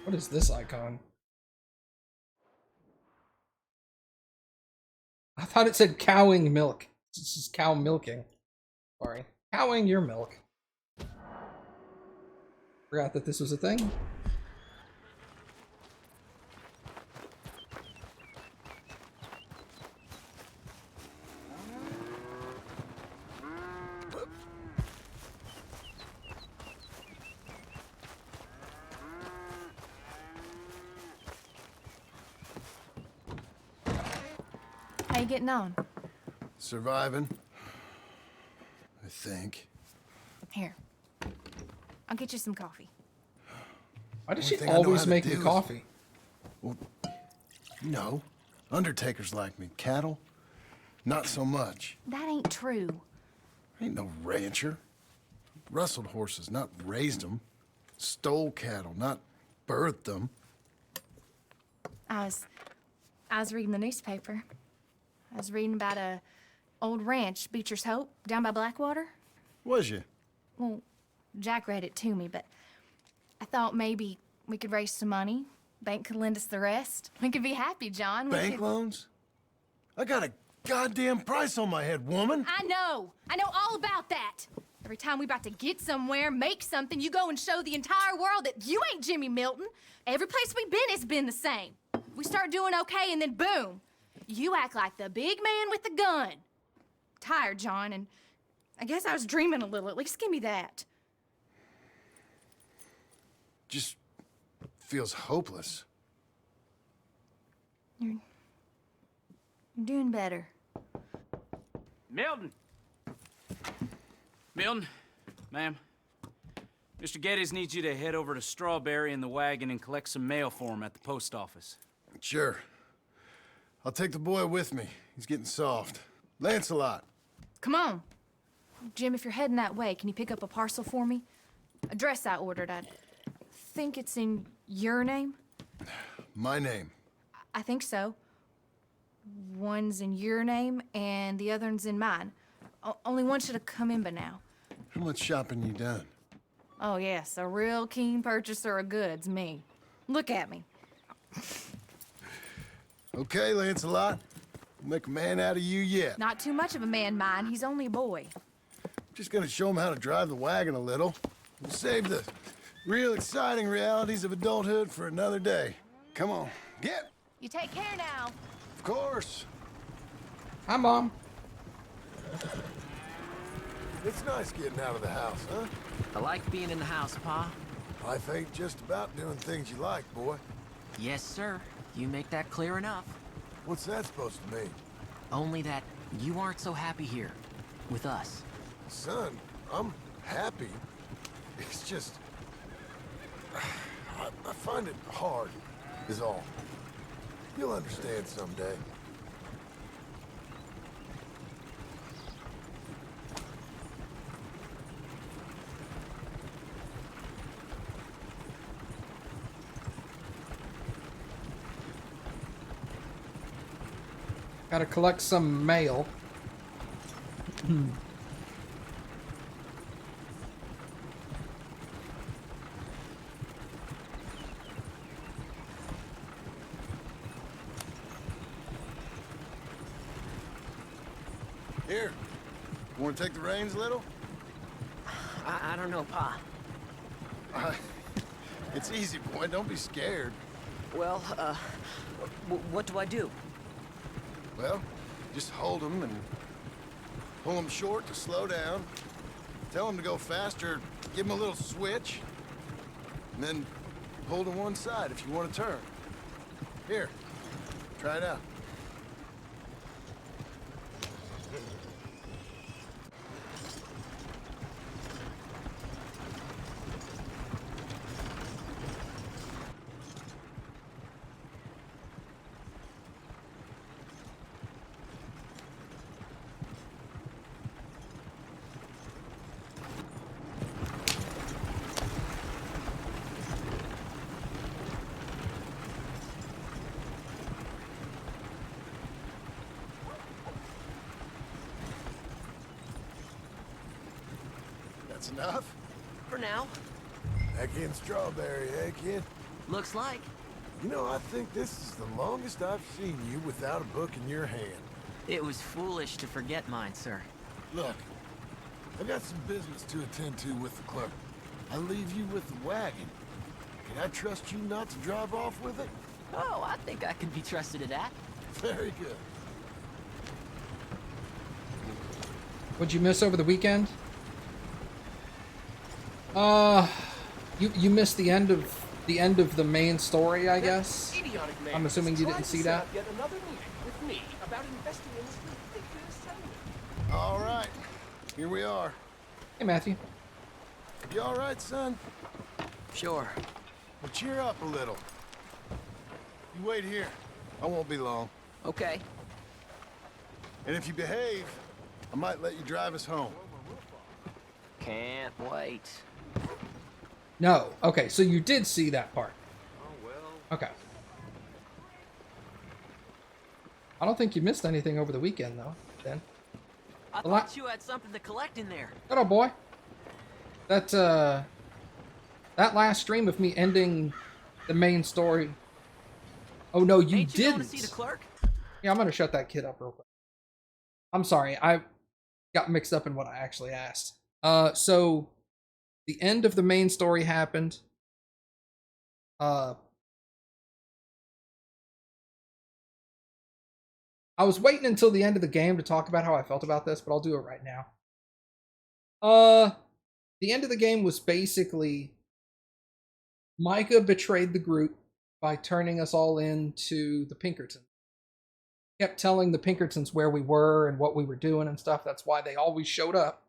What is this icon? I thought it said cowing milk. This is cow milking. Sorry. Cowing your milk. Forgot that this was a thing. How you getting on? Surviving. I think. Here. I'll get you some coffee. Why does Only she thing I know how always to make do me is- coffee? Well, you know, undertakers like me. Cattle, not so much. That ain't true. I ain't no rancher. Rustled horses, not raised them. Stole cattle, not birthed them. I was reading the newspaper. I was reading about a old ranch, Beecher's Hope, down by Blackwater. Was you? Well, Jack read it to me, but I thought maybe we could raise some money. Bank could lend us the rest. We could be happy, John. We Bank could... loans? I got a goddamn price on my head, woman. I know all about that. Every time we about to get somewhere, make something, you go and show the entire world that you ain't Jimmy Milton. Every place we've been has been the same. We start doing okay, and then boom, you act like the big man with the gun. Tired, John, and I guess I was dreaming a little. At least give me that. Just feels hopeless. You're doing better. Milton! Milton, ma'am. Mr. Geddes needs you to head over to Strawberry in the wagon and collect some mail for him at the post office. Sure. I'll take the boy with me. He's getting soft. Lancelot. Come on. Jim, if you're heading that way, can you pick up a parcel for me? A dress I ordered. I think it's in your name. My name. I think so. One's in your name, and the other one's in mine. Only one should have come in by now. How much shopping you done? Oh, yes, a real keen purchaser of goods, me. Look at me. Okay, Lancelot. We'll make a man out of you yet. Not too much of a man, mine. He's only a boy. Just gonna show him how to drive the wagon a little. We'll save the real exciting realities of adulthood for another day. Come on, get. You take care now. Of course. Hi, Mom. It's nice getting out of the house, huh? I like being in the house, Pa. Life ain't just about doing things you like, boy. Yes, sir. You make that clear enough. What's that supposed to mean? Only that you aren't so happy here. With us. Son, I'm happy. It's just... I find it hard, is all. You'll understand someday. Gotta collect some mail. Here, want to take the reins a little? I don't know, Pa. It's easy, boy. Don't be scared. Well, what do I do? Well, just hold them and pull them short to slow down. Tell them to go faster, give them a little switch. And then pull to one side if you want to turn. Here, try it out. That's enough? For now. Back in Strawberry, eh, kid? Looks like. You know, I think this is the longest I've seen you without a book in your hand. It was foolish to forget mine, sir. Look, I've got some business to attend to with the clerk. I leave you with the wagon. Can I trust you not to drive off with it? Oh, I think I can be trusted to that. Very good. What'd you miss over the weekend? You missed the end of the main story, I guess. Idiotic man I'm assuming you tried didn't to see set that. up Yet another meeting with me about investing in this ridiculous settlement. All right, here we are. Hey, Matthew. You all right, son? Sure. Well, cheer up a little. You wait here. I won't be long. Okay. And if you behave, I might let you drive us home. Can't wait. No. Okay, so you did see that part. Oh well. Okay. I don't think you missed anything over the weekend, though, then. I Well, thought you had something to collect in there. Shut up, boy. That last stream of me ending the main story. Oh, no, you Ain't you didn't. going to see the clerk? Yeah, I'm gonna shut that kid up real quick. I'm sorry, I got mixed up in what I actually asked. So the end of the main story happened. I was waiting until the end of the game to talk about how I felt about this, but I'll do it right now. The end of the game was basically Micah betrayed the group by turning us all into the Pinkertons. Kept telling the Pinkertons where we were and what we were doing and stuff. That's why they always showed up.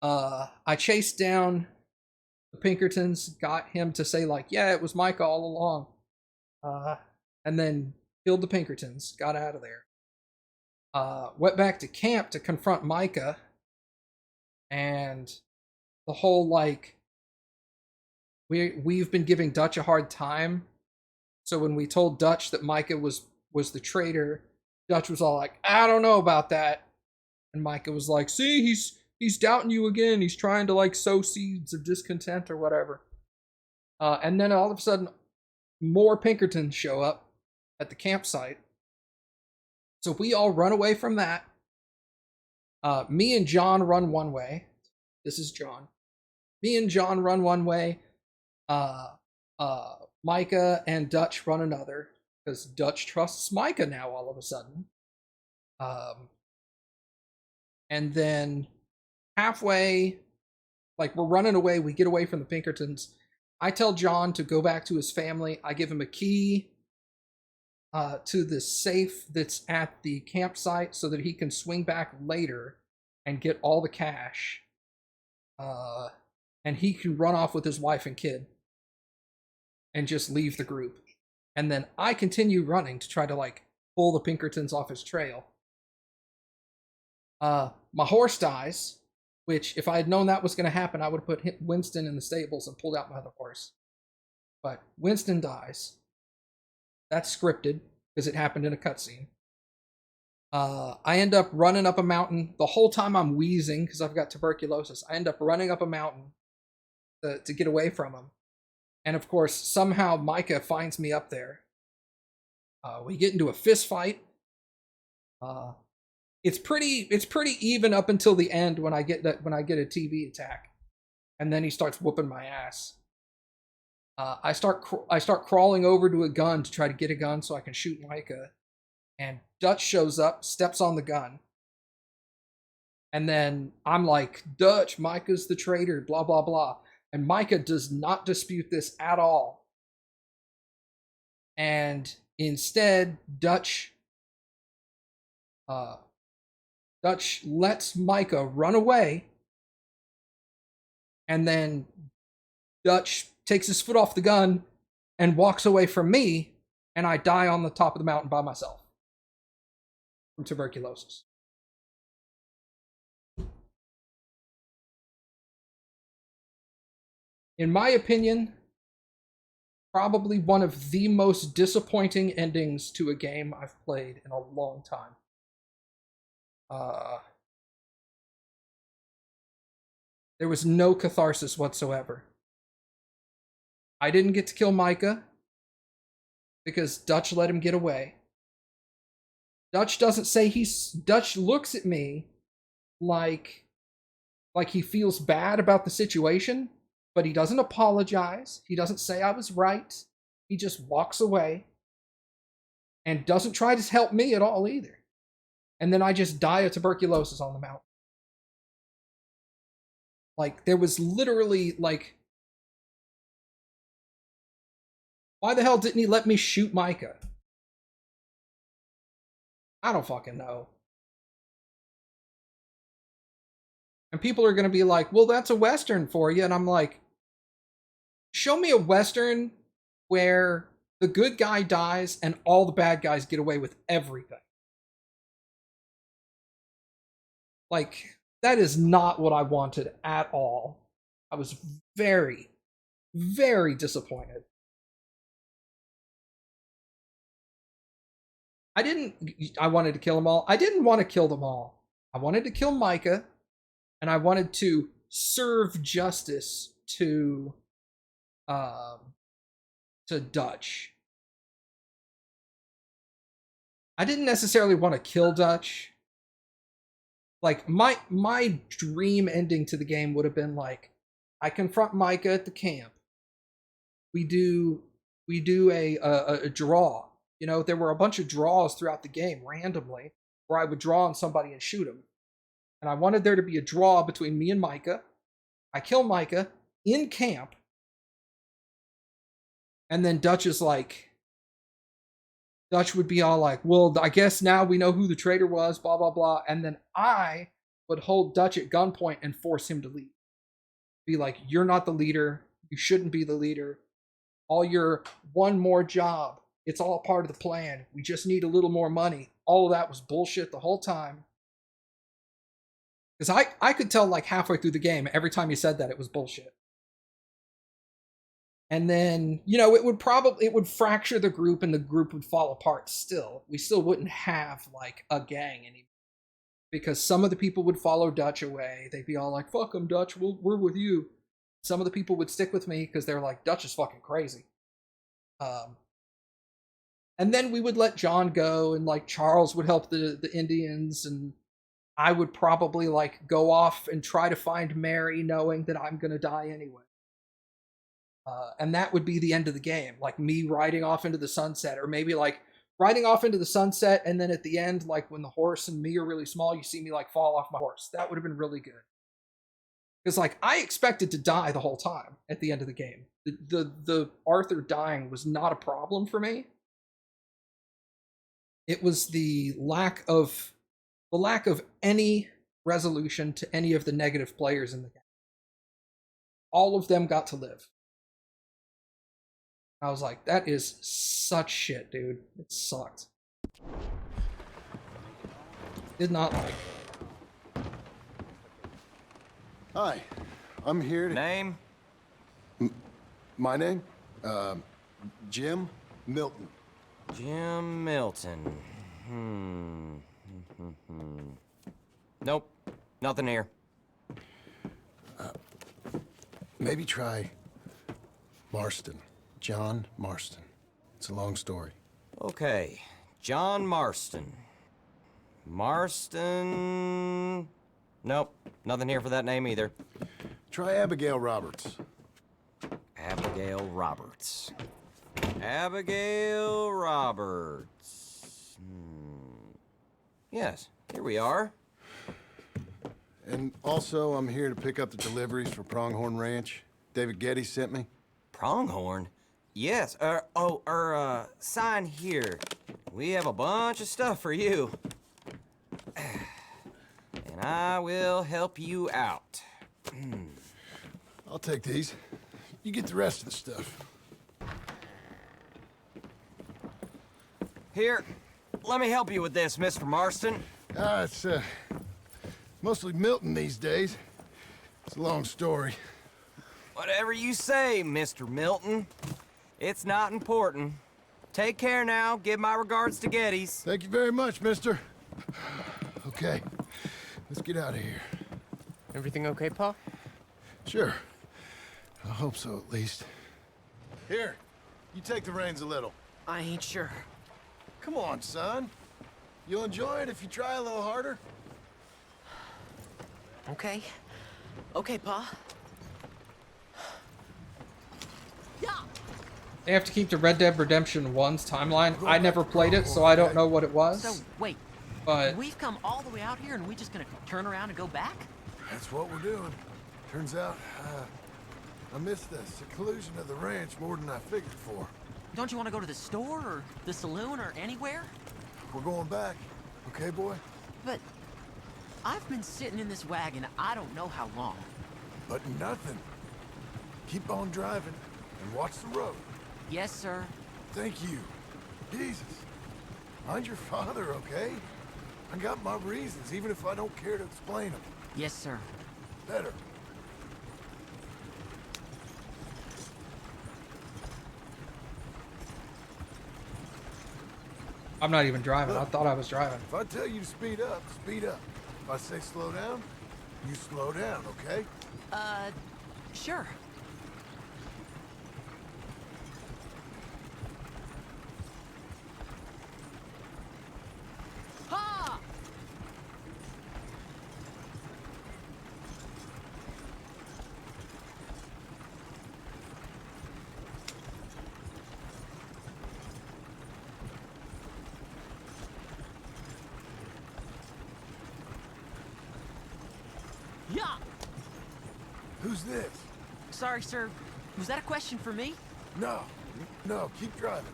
I chased down the Pinkertons, got him to say like, yeah, it was Micah all along. And then killed the Pinkertons, got out of there. Went back to camp to confront Micah. And the whole like, we've been giving Dutch a hard time. So when we told Dutch that Micah was the traitor, Dutch was all like, I don't know about that. And Micah was like, see, he's doubting you again. He's trying to like sow seeds of discontent or whatever. And then all of a sudden, more Pinkertons show up at the campsite. So we all run away from that. Me and John run one way. This is John. Me and John run one way. Micah and Dutch run another. Because Dutch trusts Micah now all of a sudden. And then halfway, like we're running away, we get away from the Pinkertons. I tell John to go back to his family. I give him a key to the safe that's at the campsite so that he can swing back later and get all the cash. And he can run off with his wife and kid and just leave the group. And then I continue running to try to like pull the Pinkertons off his trail. My horse dies, which if I had known that was going to happen, I would have put Winston in the stables and pulled out my other horse. But Winston dies. That's scripted because it happened in a cutscene. I end up running up a mountain. The whole time I'm wheezing because I've got tuberculosis. I end up running up a mountain to get away from him. And of course, somehow Micah finds me up there. We get into a fist fight. It's pretty even up until the end when I get a TV attack, and then he starts whooping my ass. I start crawling over to a gun to try to get a gun so I can shoot Micah, and Dutch shows up, steps on the gun, and then I'm like, Dutch, Micah's the traitor, blah blah blah. And Micah does not dispute this at all. And instead, Dutch lets Micah run away. And then Dutch takes his foot off the gun and walks away from me. And I die on the top of the mountain by myself from tuberculosis. In my opinion, probably one of the most disappointing endings to a game I've played in a long time. There was no catharsis whatsoever. I didn't get to kill Micah because Dutch let him get away. Dutch doesn't say Dutch looks at me like he feels bad about the situation, but he doesn't apologize. He doesn't say I was right. He just walks away and doesn't try to help me at all either. And then I just die of tuberculosis on the mountain. Like, there was literally, like, why the hell didn't he let me shoot Micah? I don't fucking know. And people are going to be like, well, that's a Western for you. And I'm like, show me a Western where the good guy dies and all the bad guys get away with everything. Like, that is not what I wanted at all. I was very, very disappointed. I wanted to kill them all. I didn't want to kill them all. I wanted to kill Micah, and I wanted to serve justice to Dutch. I didn't necessarily want to kill Dutch. Like, my dream ending to the game would have been like, I confront Micah at the camp. We do a draw. You know, there were a bunch of draws throughout the game randomly where I would draw on somebody and shoot him. And I wanted there to be a draw between me and Micah. I kill Micah in camp. And then Dutch would be all like, well, I guess now we know who the traitor was, blah, blah, blah. And then I would hold Dutch at gunpoint and force him to leave. Be like, you're not the leader. You shouldn't be the leader. All your one more job. It's all part of the plan. We just need a little more money. All of that was bullshit the whole time. Because I could tell like halfway through the game, every time he said that, it was bullshit. And then, you know, it would fracture the group and the group would fall apart still. We still wouldn't have like a gang anymore. Because some of the people would follow Dutch away. They'd be all like, fuck him, Dutch, we're with you. Some of the people would stick with me because they're like, Dutch is fucking crazy. And then we would let John go, and like Charles would help the Indians, and I would probably like go off and try to find Mary, knowing that I'm gonna die anyway. And that would be the end of the game, like me riding off into the sunset, or maybe like riding off into the sunset, and then at the end, like when the horse and me are really small, you see me like fall off my horse. That would have been really good. Because like I expected to die the whole time at the end of the game. The Arthur dying was not a problem for me. It was the lack of any resolution to any of the negative players in the game. All of them got to live. I was like, that is such shit, dude. It sucked. Did not like it. Hi, I'm here to... Name? My name? Jim Milton. Jim Milton. Nope. Nothing here. Maybe try Marston. John Marston. It's a long story. Okay. John Marston. Marston... Nope. Nothing here for that name either. Try Abigail Roberts. Abigail Roberts. Abigail Roberts. Yes, here we are. And also, I'm here to pick up the deliveries for Pronghorn Ranch. David Getty sent me. Pronghorn? Yes, sign here. We have a bunch of stuff for you. And I will help you out. I'll take these. You get the rest of the stuff. Here, let me help you with this, Mr. Marston. It's, mostly Milton these days. It's a long story. Whatever you say, Mr. Milton. It's not important. Take care now. Give my regards to Geddes. Thank you very much, mister. Okay, let's get out of here. Everything okay, Pa? Sure. I hope so, at least. Here, you take the reins a little. I ain't sure. Come on, son. You'll enjoy it if you try a little harder. Okay. Okay, Pa. They have to keep the Red Dead Redemption 1's timeline. I never played it, so I don't know what it was. So, wait, But we've come all the way out here and we just gonna turn around and go back? That's what we're doing. Turns out, I missed the seclusion of the ranch more than I figured for. Don't you want to go to the store or the saloon or anywhere? We're going back, okay, boy? But I've been sitting in this wagon I don't know how long. But nothing. Keep on driving and watch the road. Yes, sir. Thank you. Jesus. Mind your father, okay? I got my reasons, even if I don't care to explain them. Yes, sir. Better. I'm not even driving. I thought I was driving. If I tell you to speed up, speed up. If I say slow down, you slow down, okay? Sure. Ha! Yeah! Who's this? Sorry, sir. Was that a question for me? No, no, keep driving.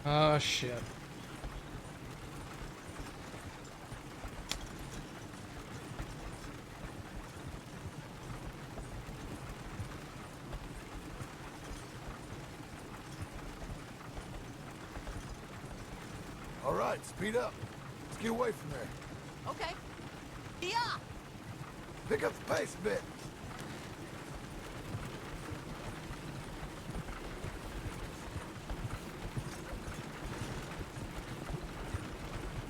Oh, shit. All right, speed up. Let's get away from there. Okay. Yeah! Pick up the pace a bit.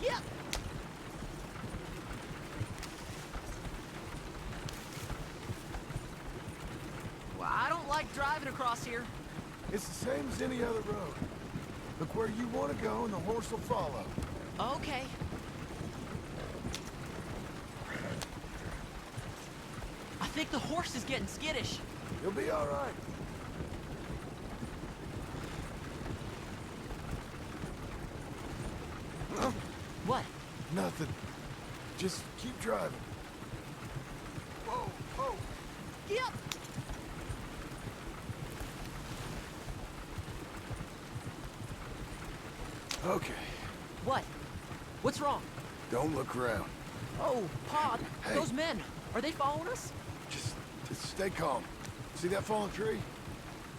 Yeah! Well, I don't like driving across here. It's the same as any other road. Look where you want to go and the horse will follow. Okay. I think the horse is getting skittish. You'll be all right. Huh? What? Nothing. Just keep driving. Whoa, whoa. Yep. Okay, What? What's wrong? don't look around. Oh, Pa, Hey. those men, are they following us? Just stay calm. See that fallen tree?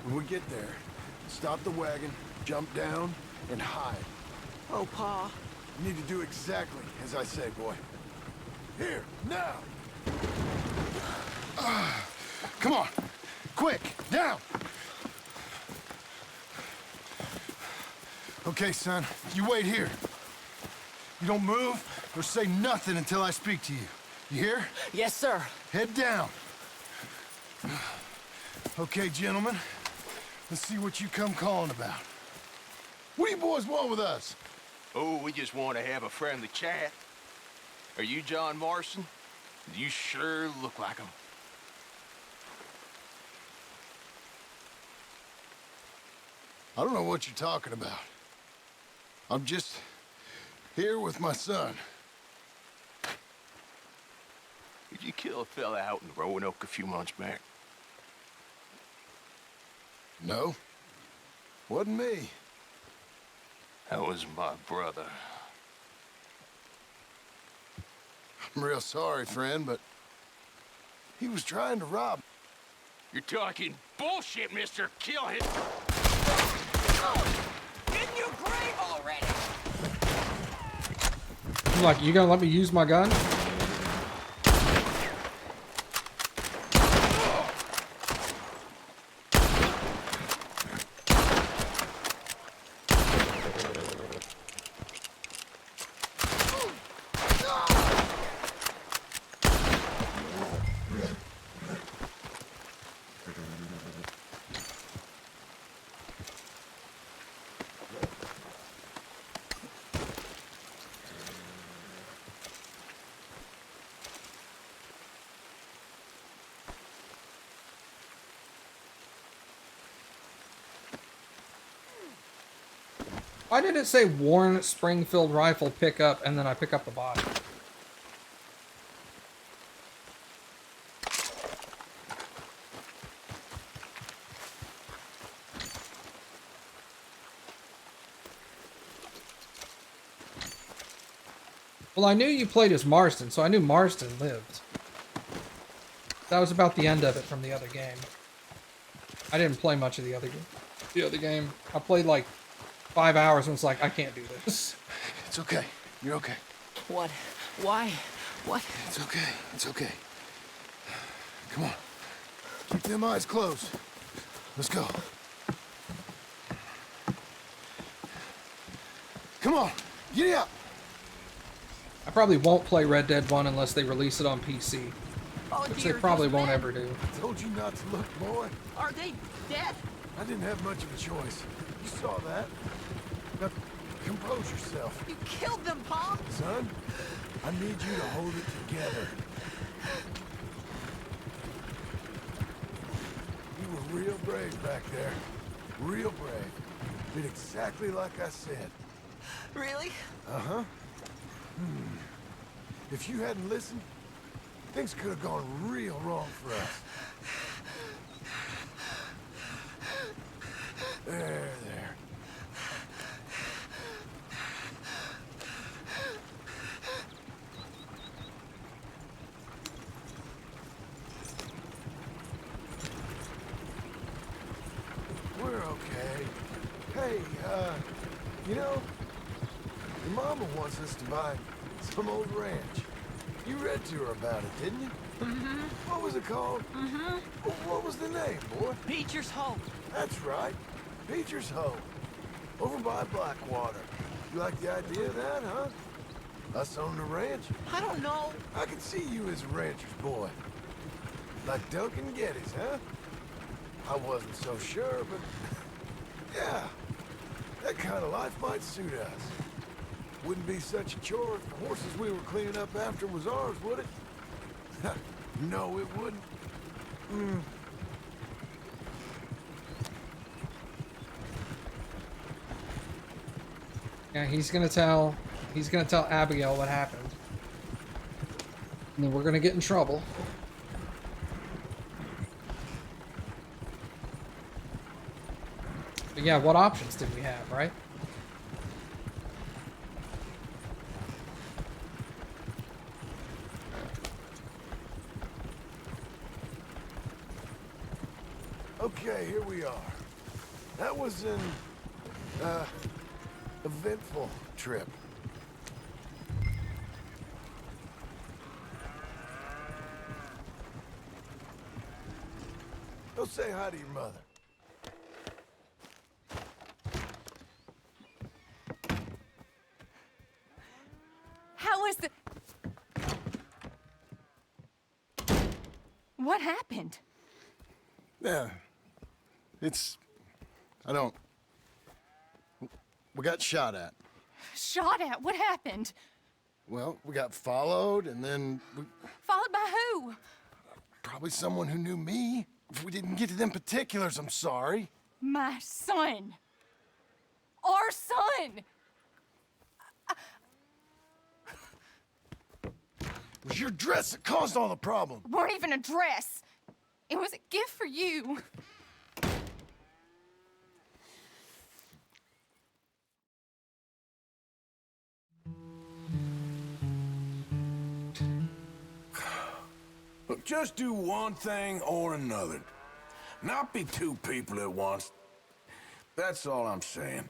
When we get there, stop the wagon, jump down, and hide. Oh, Pa. You need to do exactly as I say, boy. Here, now! Come on! Quick, down! Okay, son, you wait here. You don't move or say nothing until I speak to you. You hear? Yes, sir. Head down. Okay, gentlemen. Let's see what you come calling about. What do you boys want with us? Oh, we just want to have a friendly chat. Are you John Marston? You sure look like him. I don't know what you're talking about. I'm just here with my son. Did you kill a fella out in Roanoke a few months back? No, wasn't me. That was my brother. I'm real sorry, friend, but he was trying to rob. You're talking bullshit, mister. Kill him. In your grave already! I'm like, you gonna let me use my gun? Why did it say Warren Springfield rifle pickup and then I pick up the body? Well, I knew you played as Marston, so I knew Marston lived. That was about the end of it from the other game. I didn't play much of the other game. I played like 5 hours and was like, I can't do this. It's okay. You're okay. What? Why? What? It's okay. It's okay. Come on. Keep them eyes closed. Let's go. Come on. Get up. I probably won't play Red Dead 1 unless they release it on PC, Oh, which dear, they probably those won't men. ever do. Told you not to look, boy. Are they dead? I didn't have much of a choice. You saw that. Now, compose yourself. You killed them, Pa! Son, I need you to hold it together. You were real brave back there. Real brave. Did exactly like I said. Really? Uh-huh. If you hadn't listened, things could have gone real wrong for us. There. We're okay. Hey, you know, your mama wants us to buy some old ranch. You read to her about it, didn't you? Mm-hmm. What was it called? Mm-hmm. What was the name, boy? Beecher's Hope. That's right. Beecher's Hope. Over by Blackwater. You like the idea of that, huh? Us on the ranch? I don't know. I can see you as a rancher's boy. Like Duncan Geddes, huh? I wasn't so sure, but... yeah. That kind of life might suit us. Wouldn't be such a chore if the horses we were cleaning up after was ours, would it? No, it wouldn't. Yeah, he's gonna tell Abigail what happened. And then we're gonna get in trouble. But yeah, what options did we have, right? Okay, here we are. That was an, eventful trip. Go say hi to your mother. How was the... What happened? Yeah. I don't... We got shot at. Shot at? What happened? Well, we got followed, and then Followed by who? probably someone who knew me. If we didn't get to them particulars, I'm sorry. My son. Our son. It was your dress that caused all the problem. Weren't even a dress. It was a gift for you. Look, just do one thing or another. Not be two people at once. That's all I'm saying.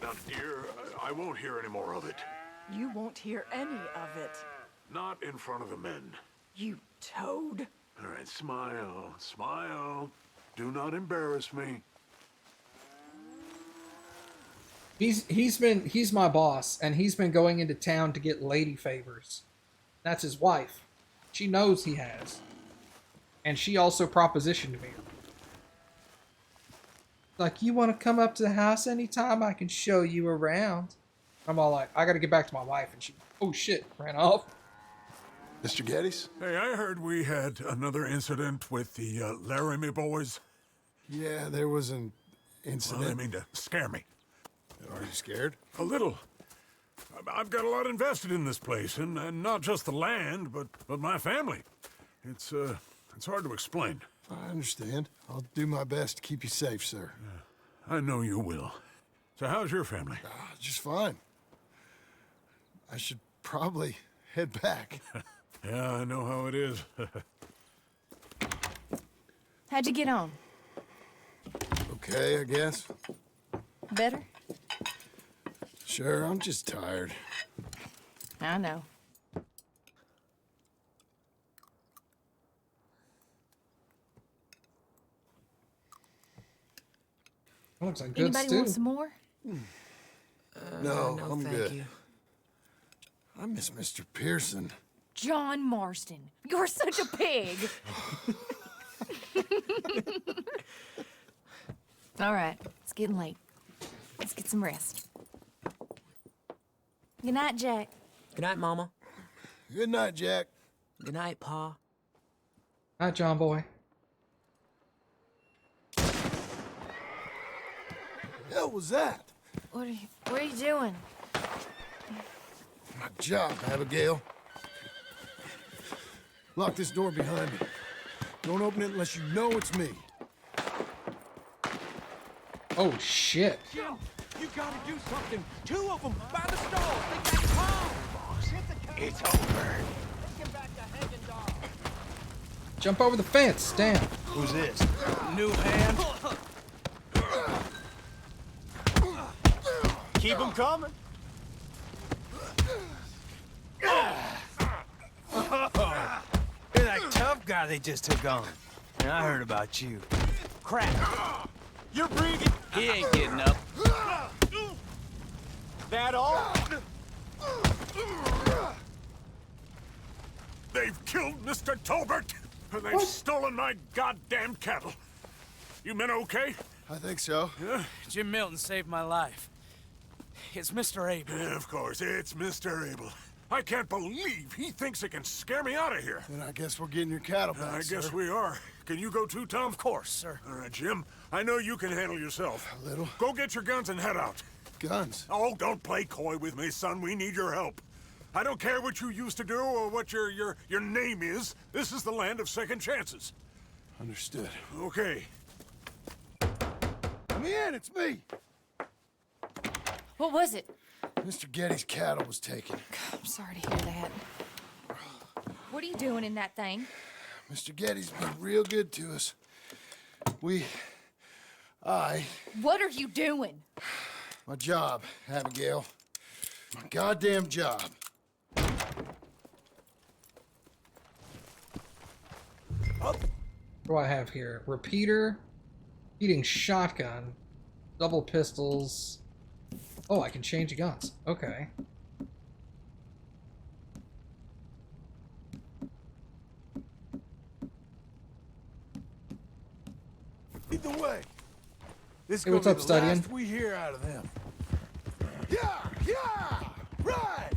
Now, dear, I won't hear any more of it. You won't hear any of it. Not in front of the men. You toad. All right, smile, smile. Do not embarrass me. He's my boss, and he's been going into town to get lady favors. That's his wife. She knows he has. And she also propositioned me. Like, you want to come up to the house anytime? I can show you around. I'm all like, I gotta get back to my wife, and she Oh shit, ran off. Mr. Geddes? Hey, I heard we had another incident with the Laramie boys. Yeah, there was an Well, incident. they mean to scare me. Are you scared? A little. I've got a lot invested in this place, and not just the land, but my family. It's hard to explain. I understand. I'll do my best to keep you safe, sir. I know you will. So how's your family? Just fine. I should probably head back. Yeah, I know how it is. How'd you get on? Okay, I guess. Better? Sure, I'm just tired. I know. That looks like good Anybody stew. want some more? No, no, I'm thank good. you. I miss Mr. Pearson. John Marston, you're such a pig. All right, it's getting late. Let's get some rest. Good night, Jack. Good night, Mama. Good night, Jack. Good night, Pa. Hi, John boy. Hell was that? What are you doing? My job, Abigail. Lock this door behind me. Don't open it unless you know it's me. Oh shit. Jim, you gotta do something. 2 of them by the stall. They got Tom. It's over. Jump over the fence, damn. Who's this? New hand. Keep them coming. You're that tough guy they just took on. And I heard about you. Crap. You're breathing. He ain't getting up. That all? They've killed Mr. Tolbert, and they've stolen my goddamn cattle. You men okay? I think so. Yeah? Jim Milton saved my life. It's Mr. Abel. Yeah, of course, it's Mr. Abel. I can't believe he thinks it can scare me out of here. Then I guess we're getting your cattle back, I guess sir. we are. Can you go too, Tom? Of course, sir. All right, Jim. I know you can handle yourself. A little. Go get your guns and head out. Guns. Oh, don't play coy with me, son. We need your help. I don't care what you used to do or what your name is. This is the land of second chances. Understood. Okay. Let me in, it's me. What was it? Mr. Geddes' cattle was taken. I'm sorry to hear that. What are you doing in that thing? Mr. Geddes been real good to us. What are you doing? My job, Abigail. My goddamn job. What do I have here? Repeater, repeating shotgun, double pistols. Oh, I can change guns. Okay. Either way, this is Hey, gonna what's be up, the Studian? last we hear out of them. Yeah, right.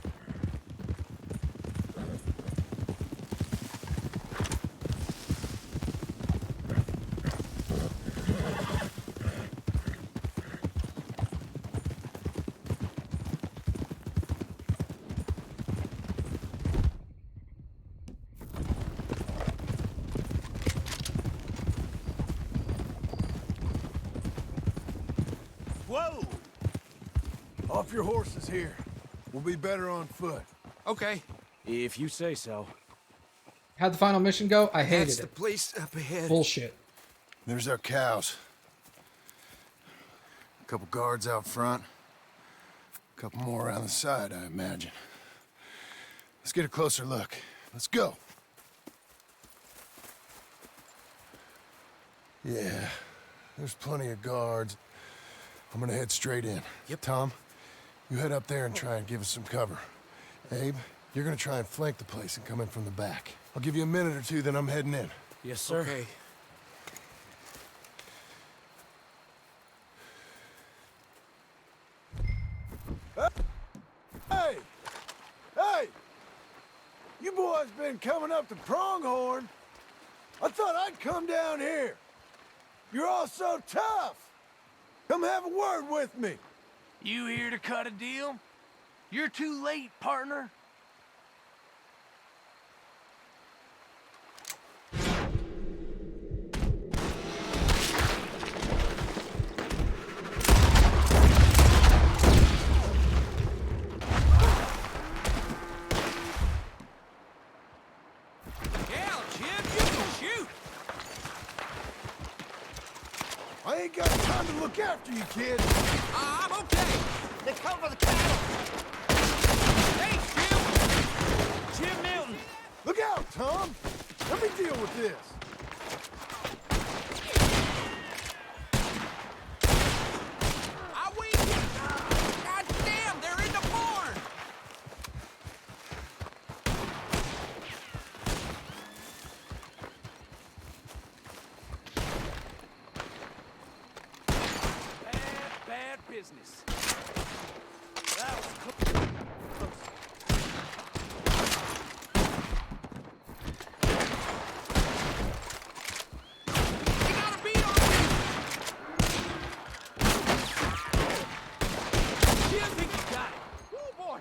Whoa! Off your horses here. We'll be better on foot. Okay, if you say so. How'd the final mission go? I hated That's the it. place up ahead. Bullshit. There's our cows. A couple guards out front. A couple more around the side, I imagine. Let's get a closer look. Let's go. Yeah, there's plenty of guards. I'm gonna head straight in. Yep. Tom, you head up there and try and give us some cover. Abe, you're gonna try and flank the place and come in from the back. I'll give you a minute or two, then I'm heading in. Yes, sir. Okay. Hey! Hey! up to Pronghorn, I thought I'd come down here. You're all so tough. Come have a word with me. You here to cut a deal? You're too late, partner. I ain't got time to look after you, kid. I'm okay. They come for the cattle. Hey, Jim! Jim Milton! Look out, Tom. Let me deal with this. I wait! God damn, they're in the barn! Bad business. That was close. They got a beat on me! Jim think you got it. Oh boy.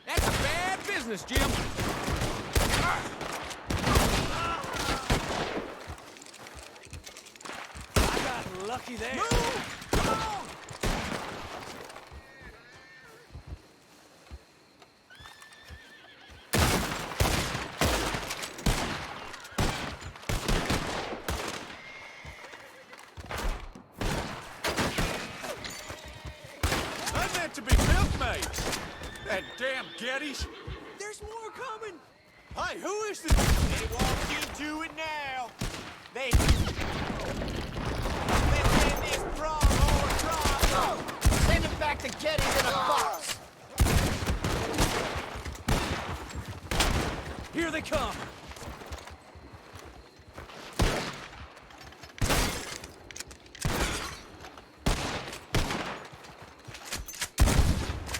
That's a bad business, Jim. I got lucky there. Move! Come on! I meant to be milkmaids. That damn Gettys. There's more coming! Hey, who is this? They won't into it now. They in this Pronghorn drop. Send him back to Gettys in a box. Here they come.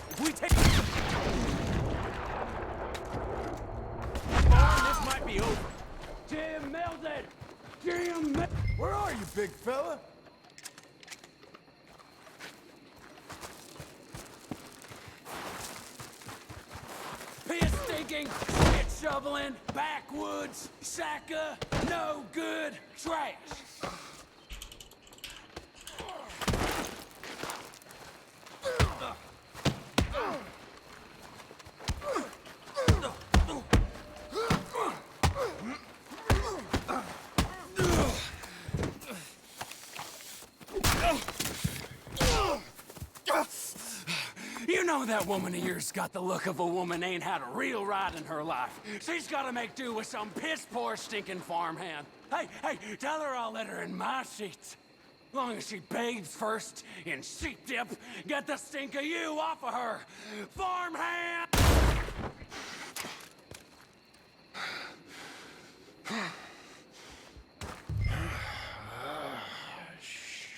If we take this might be over. Jim Milton! Jim Milton! Where are you, big fella? Piss stinking, shit shoveling, backwoods, sacker, no good, trash. You know that woman of yours got the look of a woman ain't had a real ride in her life. She's gotta make do with some piss-poor stinking farmhand. Hey, tell her I'll let her in my sheets. Long as she bathes first in sheep dip, get the stink of you off of her. Farmhand!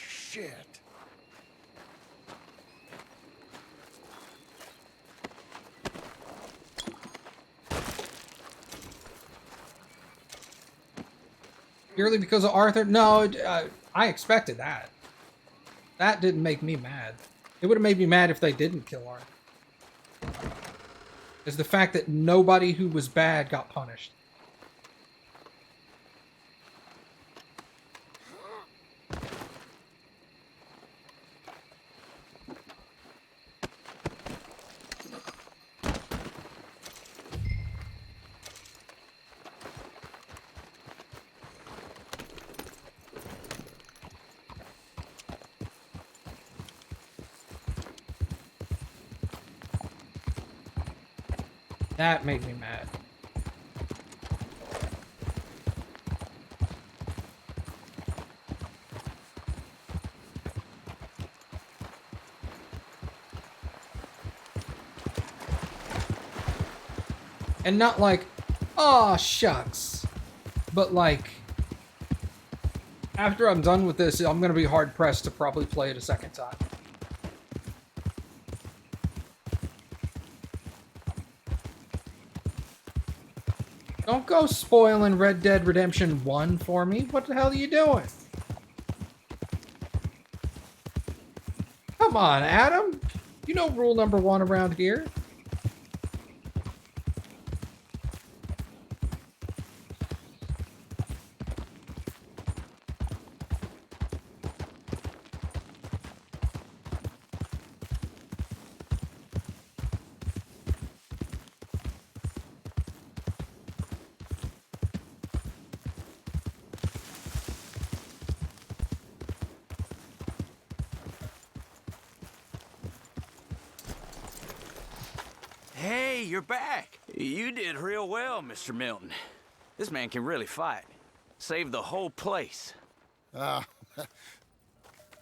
Shit. Purely because of Arthur? No, I expected that. That didn't make me mad. It would have made me mad if they didn't kill Arthur. Is the fact that nobody who was bad got punished. That made me mad. And not like, aw, shucks. But like, After I'm done with this, I'm gonna be hard pressed to probably play it a second time. Don't go spoiling Red Dead Redemption 1 for me. What the hell are you doing? Come on, Adam. You know rule number 1 around here. Hey, you're back. You did real well, Mr. Milton. This man can really fight. Saved the whole place. Ah,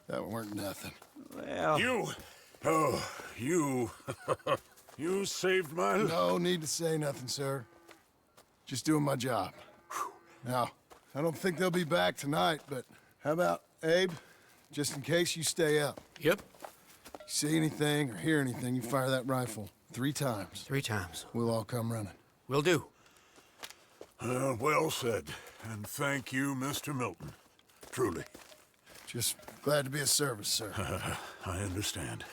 that weren't nothing. Well... You you saved my life. No need to say nothing, sir. Just doing my job. Now, I don't think they'll be back tonight, but how about Abe? Just in case you stay up. Yep. See anything or hear anything, you fire that rifle 3 times. 3 times. We'll all come running. Will do. Well said. And thank you, Mr. Milton. Truly. Just glad to be of service, sir. I understand.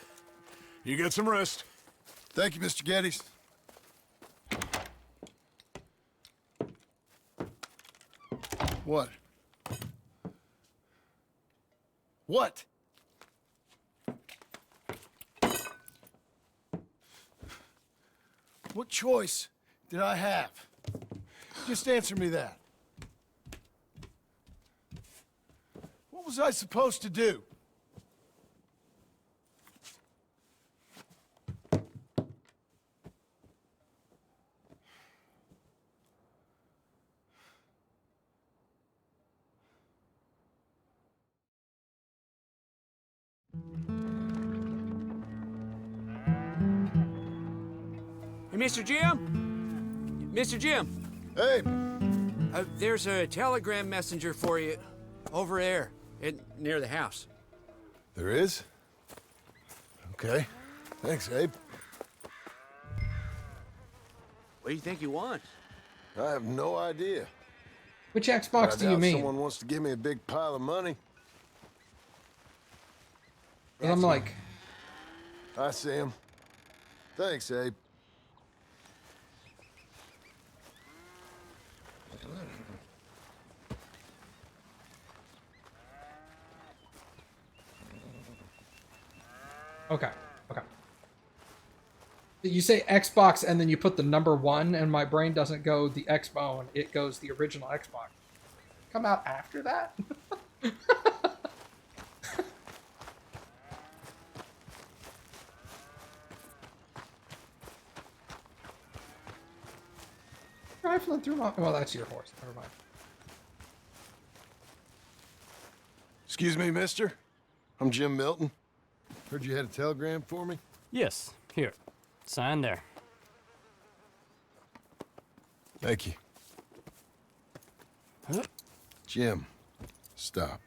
You get some rest. Thank you, Mr. Geddes. What? What? What choice did I have? Just answer me that. What was I supposed to do? Hey, Mr. Jim? Mr. Jim? Hey! There's a telegram messenger for you over there, near the house. There is? Okay. Thanks, Abe. What do you think you want? I have no idea. Which Xbox do you mean? Someone wants to give me a big pile of money. And I'm like... I see him. Thanks, Abe. Okay, okay. You say Xbox and then you put the number 1 and my brain doesn't go the Xbone, it goes the original Xbox. Come out after that? Rifling through my... Well, that's your horse. Never mind. Excuse me, mister. I'm Jim Milton. Heard you had a telegram for me? Yes. Here. Sign there. Thank you. Huh? Jim, stop.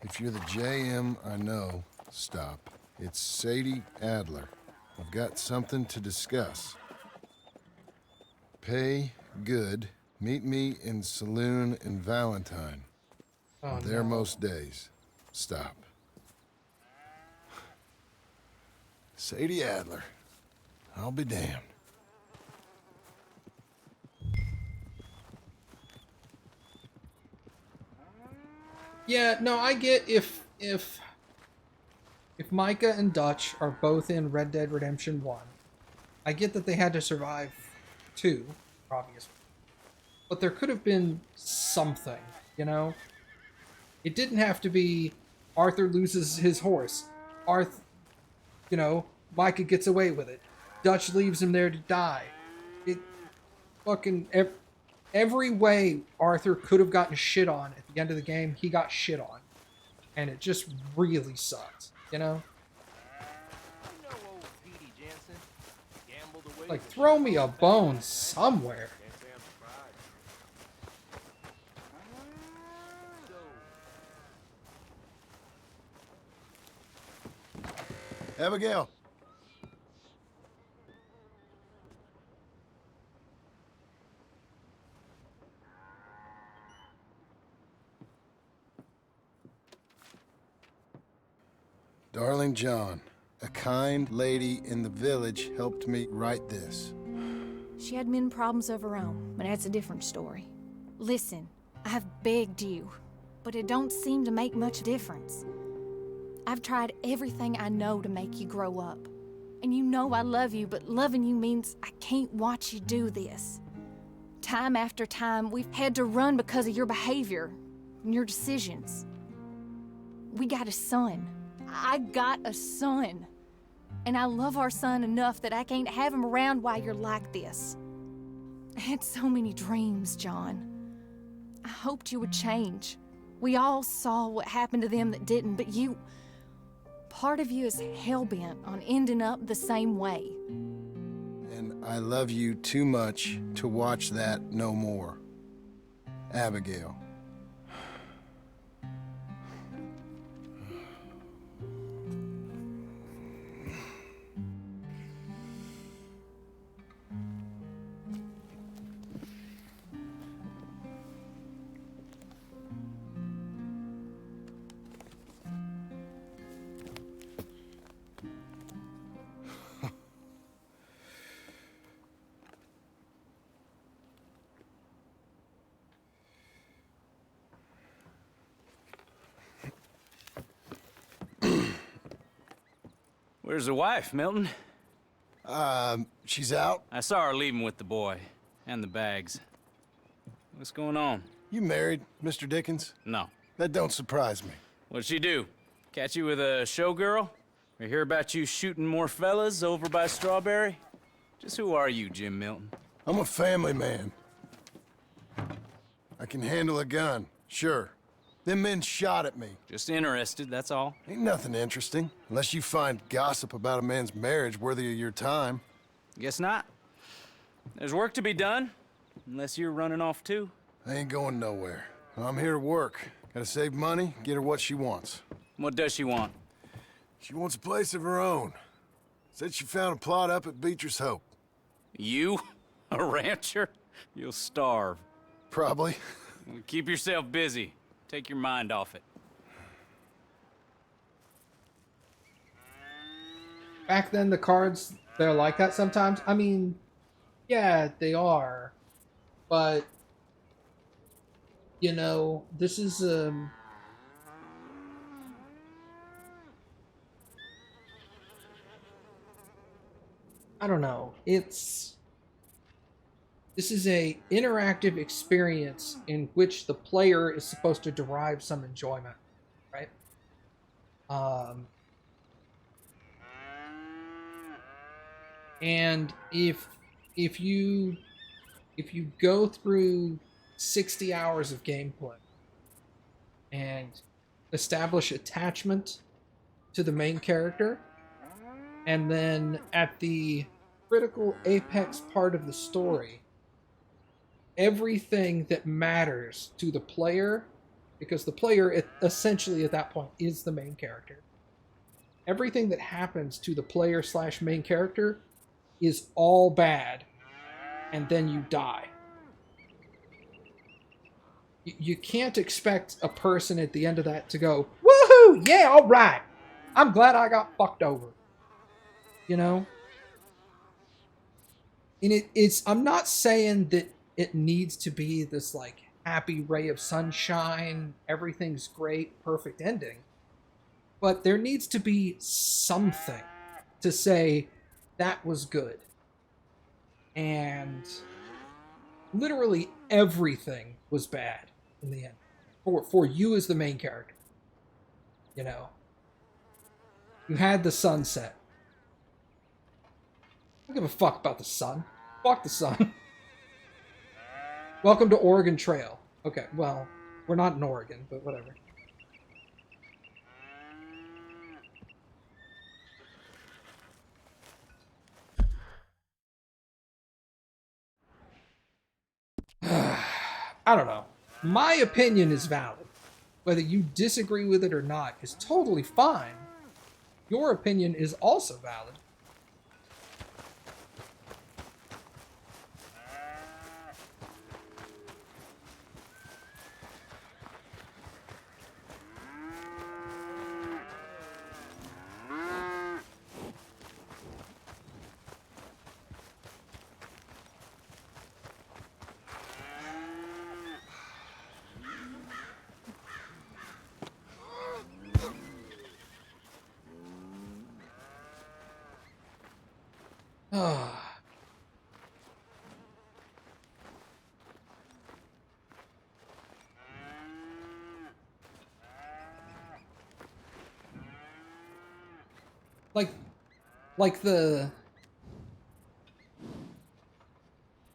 If you're the JM I know, stop. It's Sadie Adler. I've got something to discuss. Pay good. Meet me in saloon in Valentine. Oh, there no. most days. Stop. Sadie Adler. I'll be damned. Yeah, no, I get if Micah and Dutch are both in Red Dead Redemption 1, I get that they had to survive 2, obviously. But there could have been something, you know? It didn't have to be Arthur loses his horse. You know, Micah gets away with it. Dutch leaves him there to die. It fucking... Every way Arthur could have gotten shit on at the end of the game, he got shit on. And it just really sucks, you know? Like, throw me a bone somewhere. Abigail. Darling John, a kind lady in the village helped me write this. She had men problems of her own, but that's a different story. Listen, I have begged you, but it don't seem to make much difference. I've tried everything I know to make you grow up. And you know I love you, but loving you means I can't watch you do this. Time after time, we've had to run because of your behavior and your decisions. We got a son. I got a son. And I love our son enough that I can't have him around while you're like this. I had so many dreams, John. I hoped you would change. We all saw what happened to them that didn't, but you... Part of you is hell-bent on ending up the same way. And I love you too much to watch that no more. Abigail. Where's the wife, Milton? She's out. I saw her leaving with the boy. And the bags. What's going on? You married, Mr. Dickens? No. That don't surprise me. What'd she do? Catch you with a showgirl? Or hear about you shooting more fellas over by Strawberry? Just who are you, Jim Milton? I'm a family man. I can handle a gun, sure. Them men shot at me. Just interested, that's all. Ain't nothing interesting, unless you find gossip about a man's marriage worthy of your time. Guess not. There's work to be done, unless you're running off too. I ain't going nowhere. I'm here to work. Gotta save money, get her what she wants. What does she want? She wants a place of her own. Said she found a plot up at Beecher's Hope. You? A rancher? You'll starve. Probably. Well, keep yourself busy. Take your mind off it. Back then, the cards, they're like that sometimes. I mean, yeah, they are. But, you know, this is, I don't know. This is a interactive experience in which the player is supposed to derive some enjoyment, right? And if you go through 60 hours of gameplay and establish attachment to the main character, and then at the critical apex part of the story, everything that matters to the player, because the player essentially at that point is the main character, everything that happens to the player / main character is all bad, and then you die. You can't expect a person at the end of that to go, woohoo, yeah, all right, I'm glad I got fucked over. You know? And I'm not saying that it needs to be this, like, happy ray of sunshine, everything's great, perfect ending. But there needs to be something to say, that was good. And literally everything was bad in the end. For you as the main character. You know? You had the sunset. I don't give a fuck about the sun. Fuck the sun. Welcome to Oregon Trail. Okay, well, we're not in Oregon, but whatever. I don't know. My opinion is valid. Whether you disagree with it or not is totally fine. your opinion is also valid.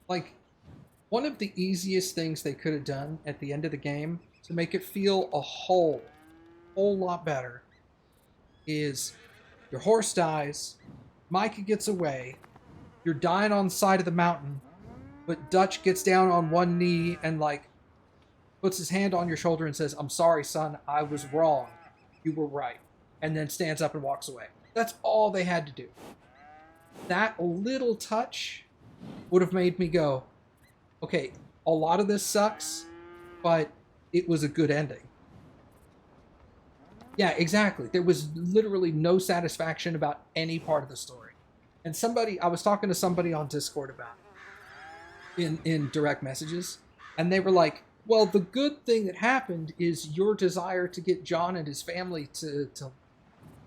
Like one of the easiest things they could have done at the end of the game to make it feel a whole lot better is your horse dies, Micah gets away, you're dying on the side of the mountain, but Dutch gets down on one knee and like puts his hand on your shoulder and says, "I'm sorry, son, I was wrong. You were right." And then stands up and walks away. That's all they had to do. That little touch would have made me go, okay, a lot of this sucks, but it was a good ending. Yeah, exactly. There was literally no satisfaction about any part of the story. And I was talking to somebody on Discord about it in direct messages, and they were like, well, the good thing that happened is your desire to get John and his family to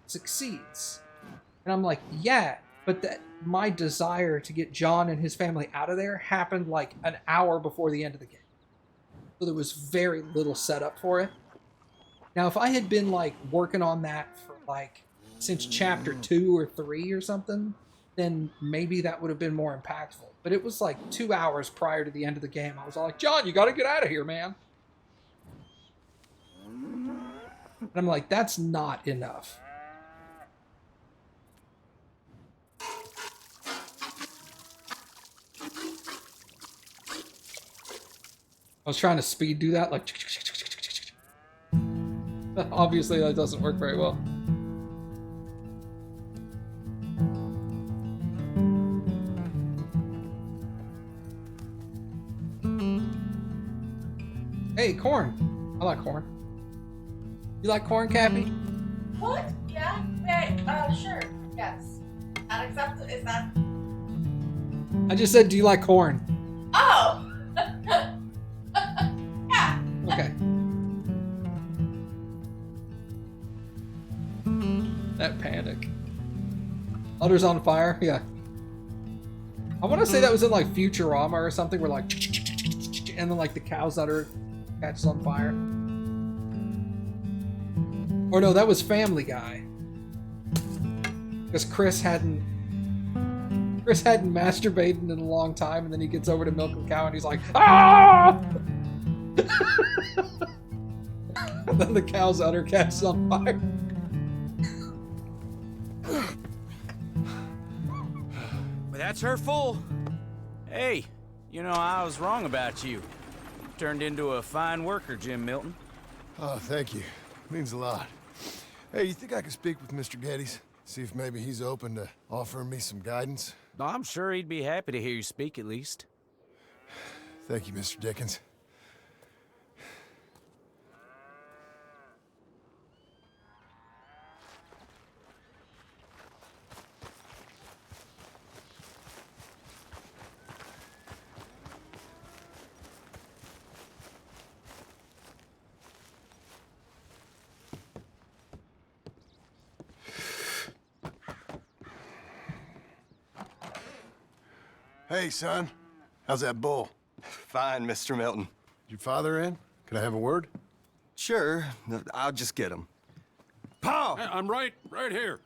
succeeds. And I'm like, yeah, but my desire to get John and his family out of there happened like an hour before the end of the game. So there was very little setup for it. Now, if I had been like working on that for like since chapter 2 or 3 or something, then maybe that would have been more impactful. But it was like 2 hours prior to the end of the game. I was all like, John, you got to get out of here, man. And I'm like, that's not enough. I was trying to speed do that, like... Obviously, that doesn't work very well. Hey, corn. I like corn. You like corn, Cappy? What? Yeah? Wait, sure. Yes. Unacceptable. Is that... I just said, do you like corn? Oh! Yeah. Okay. That panic. Udder's on fire? Yeah. I want to say that was in like Futurama or something where like and then like the cow's udder catches on fire. Or no, that was Family Guy. Because Chris hadn't masturbated in a long time, and then he gets over to milk a cow and he's like, ah! And then the cow's udder catches on fire. Well, that's her full. Hey, you know, I was wrong about you. Turned into a fine worker, Jim Milton. Oh, thank you. Means a lot. Hey, you think I could speak with Mr. Geddes? See if maybe he's open to offering me some guidance? I'm sure he'd be happy to hear you speak, at least. Thank you, Mr. Dickens. Hey, son. How's that bull? Fine, Mr. Milton. Your father in? Can I have a word? Sure. I'll just get him. Pa! Hey, I'm right here.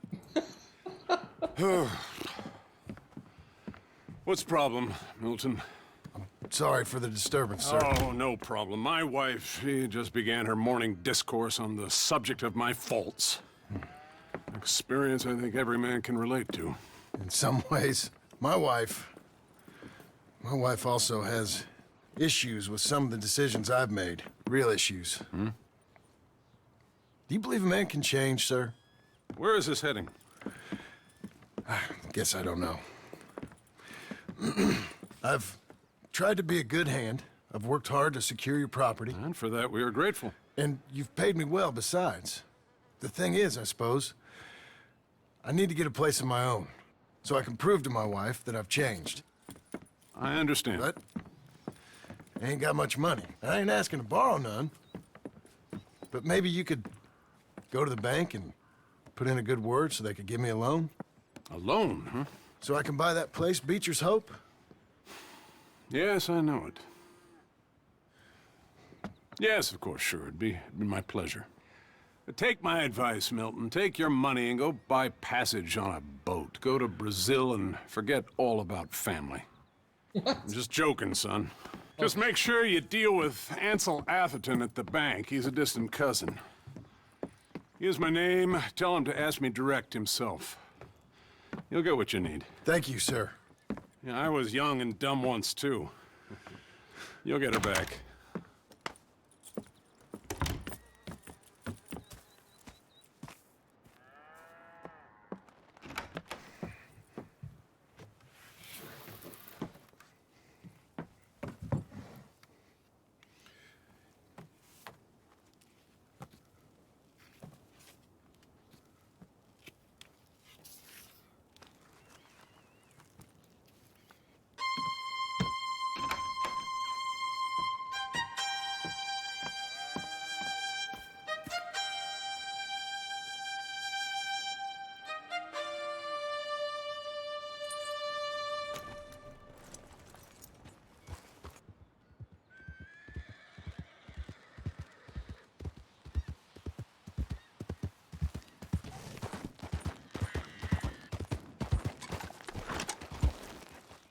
What's the problem, Milton? Sorry for the disturbance, sir. Oh, no problem. My wife, she just began her morning discourse on the subject of my faults. Experience I think every man can relate to. In some ways, my wife also has issues with some of the decisions I've made. Real issues. Do you believe a man can change, sir? Where is this heading? Guess I don't know. I've tried to be a good hand. I've worked hard to secure your property. And for that, we are grateful. And you've paid me well besides. The thing is, I suppose, I need to get a place of my own, so I can prove to my wife that I've changed. I understand. But I ain't got much money. I ain't asking to borrow none. But maybe you could go to the bank and put in a good word so they could give me a loan? A loan, huh? So I can buy that place, Beecher's Hope? Yes, I know it. Yes, of course, sure. It'd be my pleasure. But take my advice, Milton. Take your money and go buy passage on a boat. Go to Brazil and forget all about family. What? I'm just joking, son. Just make sure you deal with Ansel Atherton at the bank. He's a distant cousin. Here's my name. Tell him to ask me direct himself. You'll get what you need. Thank you, sir. Yeah, I was young and dumb once, too. You'll get her back.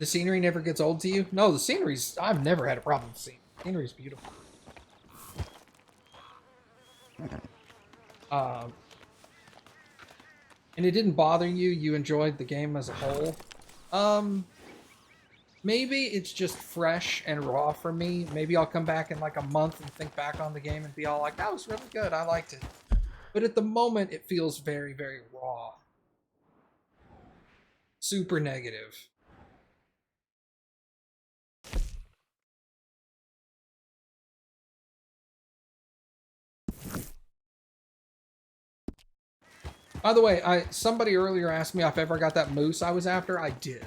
The scenery never gets old to you? No, the scenery's... I've never had a problem with scenery. The scenery's beautiful. And it didn't bother you? You enjoyed the game as a whole? Maybe it's just fresh and raw for me. Maybe I'll come back in like a month and think back on the game and be all like, that was really good, I liked it. But at the moment, it feels very, very raw. Super negative. By the way, somebody earlier asked me if I ever got that moose I was after. I did.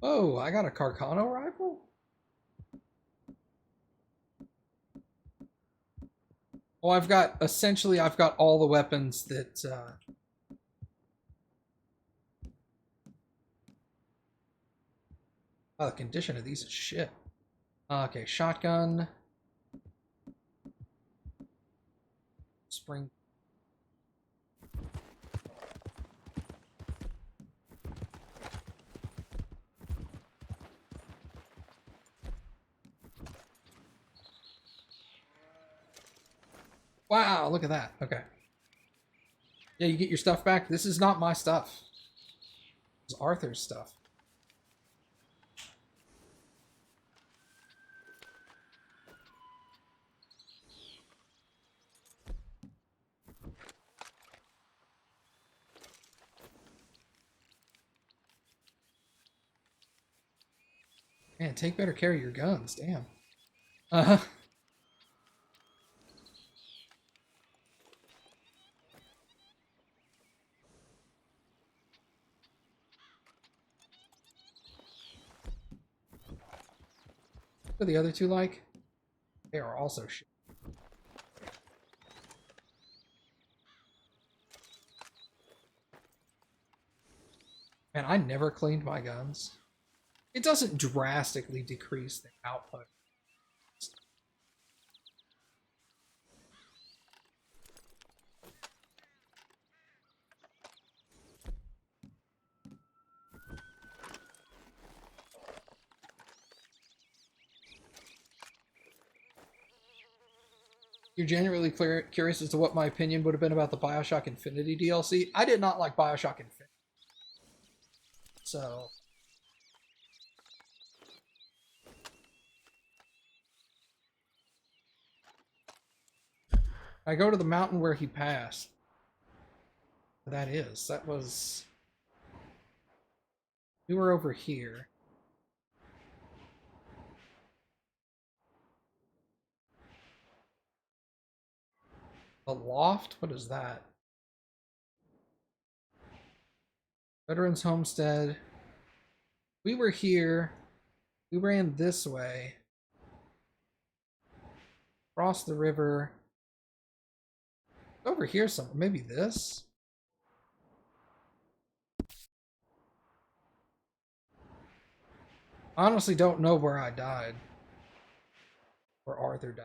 Oh, I got a Carcano rifle? Oh, I've got all the weapons that, oh, the condition of these is shit. Okay, shotgun. Spring. Wow, look at that. Okay. Yeah, you get your stuff back. This is not my stuff. It's Arthur's stuff. Man, take better care of your guns. Damn. What are the other two like? They are also shit. Man, I never cleaned my guns. It doesn't drastically decrease the output. You're genuinely curious as to what my opinion would have been about the Bioshock Infinity DLC. I did not like Bioshock Infinity. So... I go to the mountain where he passed. That was... We were over here. The loft? What is that? Veterans Homestead. We were here. We ran this way. Crossed the river. Over here somewhere. Maybe this? I honestly don't know where I died. Where Arthur died.